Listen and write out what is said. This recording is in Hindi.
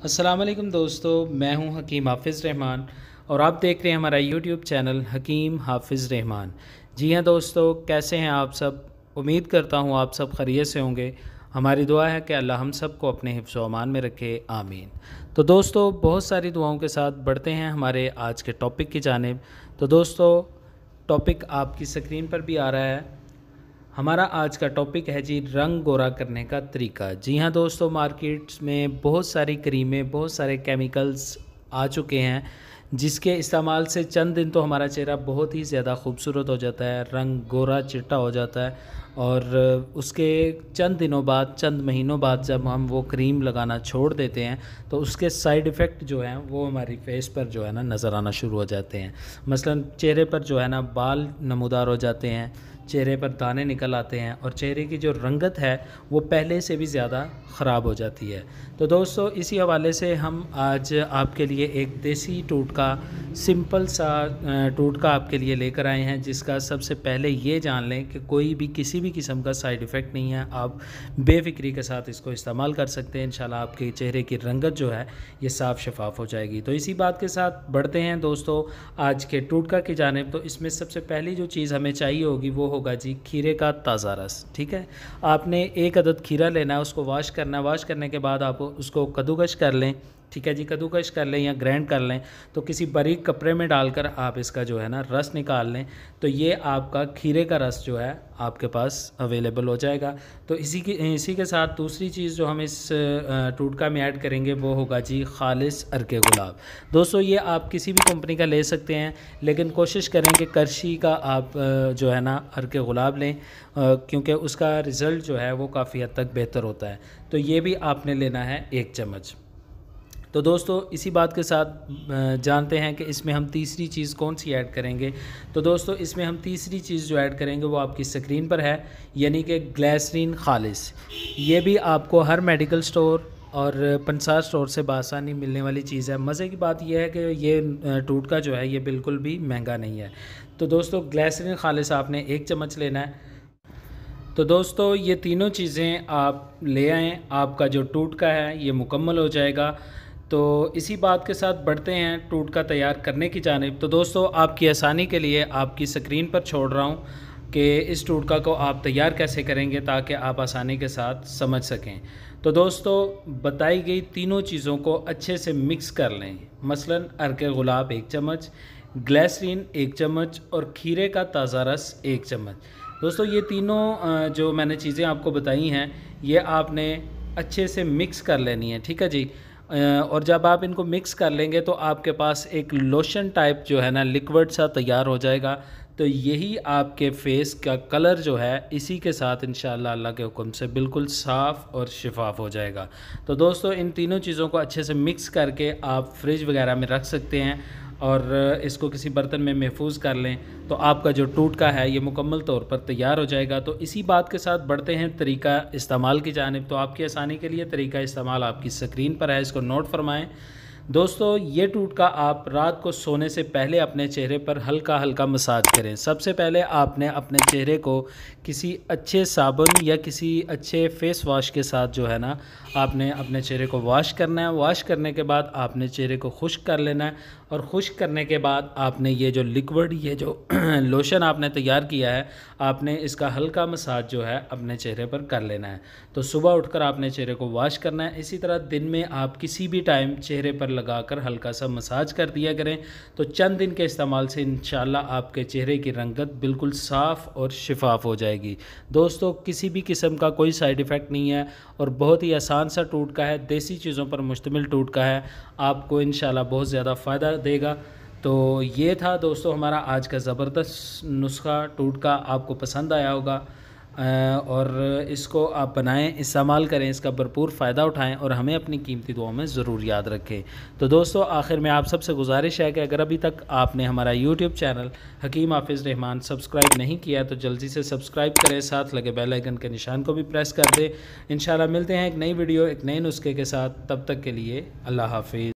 अस्सलाम वालेकुम दोस्तों, मैं हूं हकीम हाफ़िज़ रहमान और आप देख रहे हैं हमारा यूट्यूब चैनल हकीम हाफ़िज़ रहमान। जी हाँ दोस्तों, कैसे हैं आप सब? उम्मीद करता हूं आप सब खैरियत से होंगे। हमारी दुआ है कि अल्लाह हम सब को अपने हिफ्ज़ व अमान में रखे, आमीन। तो दोस्तों, बहुत सारी दुआओं के साथ बढ़ते हैं हमारे आज के टॉपिक की जानिब। तो दोस्तों, टॉपिक आपकी स्क्रीन पर भी आ रहा है। हमारा आज का टॉपिक है जी, रंग गोरा करने का तरीका। जी हाँ दोस्तों, मार्केट्स में बहुत सारी क्रीमें, बहुत सारे केमिकल्स आ चुके हैं, जिसके इस्तेमाल से चंद दिन तो हमारा चेहरा बहुत ही ज़्यादा खूबसूरत हो जाता है, रंग गोरा चिट्टा हो जाता है। और उसके चंद दिनों बाद, चंद महीनों बाद जब हम वो क्रीम लगाना छोड़ देते हैं, तो उसके साइड इफ़ेक्ट जो हैं वो हमारी फेस पर जो है ना नज़र आना शुरू हो जाते हैं। मसलन चेहरे पर जो है ना बाल नमूदार हो जाते हैं, चेहरे पर दाने निकल आते हैं और चेहरे की जो रंगत है वो पहले से भी ज़्यादा ख़राब हो जाती है। तो दोस्तों, इसी हवाले से हम आज आपके लिए एक देसी टोटका, सिंपल सा टोटका आपके लिए लेकर आए हैं, जिसका सबसे पहले ये जान लें कि कोई भी किसी भी किस्म का साइड इफ़ेक्ट नहीं है। आप बेफ़िक्री के साथ इसको इस्तेमाल कर सकते हैं। इंशाल्लाह आपके चेहरे की रंगत जो है ये साफ़ शफाफ हो जाएगी। तो इसी बात के साथ बढ़ते हैं दोस्तों आज के टोटका की जानिब। तो इसमें सबसे पहली जो चीज़ हमें चाहिए होगी वो होगा जी खीरे का ताज़ा रस। ठीक है, आपने एक अदद खीरा लेना है, उसको वॉश करना है। वॉश करने के बाद आप उसको कद्दूकश कर लें। ठीक है जी, कद्दूकश कर लें या ग्राइंड कर लें। तो किसी बारीक कपड़े में डालकर आप इसका जो है ना रस निकाल लें। तो ये आपका खीरे का रस जो है आपके पास अवेलेबल हो जाएगा। तो इसी के साथ दूसरी चीज़ जो हम इस टोटका में ऐड करेंगे वो होगा जी खालिस अर्के गुलाब। दोस्तों, ये आप किसी भी कंपनी का ले सकते हैं, लेकिन कोशिश करें कि करशी का आप जो है ना अर्के गुलाब लें, क्योंकि उसका रिज़ल्ट जो है वो काफ़ी हद तक बेहतर होता है। तो ये भी आपने लेना है 1 चम्मच। तो दोस्तों, इसी बात के साथ जानते हैं कि इसमें हम तीसरी चीज़ कौन सी ऐड करेंगे। तो दोस्तों, इसमें हम तीसरी चीज़ जो ऐड करेंगे वो आपकी स्क्रीन पर है, यानी कि ग्लिसरीन खालिस। ये भी आपको हर मेडिकल स्टोर और पंसार स्टोर से बआसानी मिलने वाली चीज़ है। मज़े की बात यह है कि ये टोटका जो है ये बिल्कुल भी महंगा नहीं है। तो दोस्तों, ग्लिसरीन खालिस आपने 1 चम्मच लेना है। तो दोस्तों, ये तीनों चीज़ें आप ले आएँ, आपका जो टोटका है ये मुकम्मल हो जाएगा। तो इसी बात के साथ बढ़ते हैं टोटका तैयार करने की जानिब। तो दोस्तों, आपकी आसानी के लिए आपकी स्क्रीन पर छोड़ रहा हूँ कि इस टोटका को आप तैयार कैसे करेंगे, ताकि आप आसानी के साथ समझ सकें। तो दोस्तों, बताई गई तीनों चीज़ों को अच्छे से मिक्स कर लें। मसलन अर्के गुलाब 1 चम्मच, ग्लिसरीन 1 चम्मच और खीरे का ताज़ा रस 1 चम्मच। दोस्तों, ये तीनों जो मैंने चीज़ें आपको बताई हैं ये आपने अच्छे से मिक्स कर लेनी है। ठीक है जी। और जब आप इनको मिक्स कर लेंगे तो आपके पास एक लोशन टाइप जो है ना लिक्विड सा तैयार हो जाएगा। तो यही आपके फेस का कलर जो है इसी के साथ इंशाअल्लाह अल्लाह के हुक्म से बिल्कुल साफ़ और शिफाफ हो जाएगा। तो दोस्तों, इन तीनों चीज़ों को अच्छे से मिक्स करके आप फ्रिज वगैरह में रख सकते हैं और इसको किसी बर्तन में महफूज कर लें। तो आपका जो टोटका है ये मुकम्मल तौर पर तैयार हो जाएगा। तो इसी बात के साथ बढ़ते हैं तरीका इस्तेमाल की जानिब। तो आपकी आसानी के लिए तरीका इस्तेमाल आपकी स्क्रीन पर है, इसको नोट फरमाएं। दोस्तों, ये टोटका आप रात को सोने से पहले अपने चेहरे पर हल्का हल्का मसाज करें। सबसे पहले आपने अपने चेहरे को किसी अच्छे साबुन या किसी अच्छे फेस वॉश के साथ जो है ना आपने अपने चेहरे को वॉश करना है। वॉश करने के बाद आपने चेहरे को खुश्क कर लेना है और खुश्क करने के बाद आपने ये जो लिक्विड, ये जो लोशन आपने तैयार किया है, आपने इसका हल्का मसाज जो है अपने चेहरे पर कर लेना है। तो सुबह उठकर आपने चेहरे को वॉश करना है। इसी तरह दिन में आप किसी भी टाइम चेहरे पर लगाकर हल्का सा मसाज कर दिया करें। तो चंद दिन के इस्तेमाल से इंशाल्लाह आपके चेहरे की रंगत बिल्कुल साफ़ और शिफाफ हो जाएगी। दोस्तों, किसी भी किस्म का कोई साइड इफ़ेक्ट नहीं है और बहुत ही आसान सा टोटका है, देसी चीज़ों पर मुश्तमिल टोटका है, आपको इंशाल्लाह बहुत ज़्यादा फ़ायदा देगा। तो ये था दोस्तों हमारा आज का ज़बरदस्त नुस्खा टोटका। आपको पसंद आया होगा और इसको आप बनाएं, इस्तेमाल करें, इसका भरपूर फ़ायदा उठाएं और हमें अपनी कीमती दुआओं में ज़रूर याद रखें। तो दोस्तों, आखिर में आप सबसे गुजारिश है कि अगर अभी तक आपने हमारा यूट्यूब चैनल हकीम हाफ़िज़ रहमान सब्सक्राइब नहीं किया तो जल्दी से सब्सक्राइब करें, साथ लगे बेल आइकन के निशान को भी प्रेस कर दें। इंशाल्लाह मिलते हैं एक नई वीडियो, एक नए नुस्खे के साथ। तब तक के लिए अल्लाह हाफ़िज़।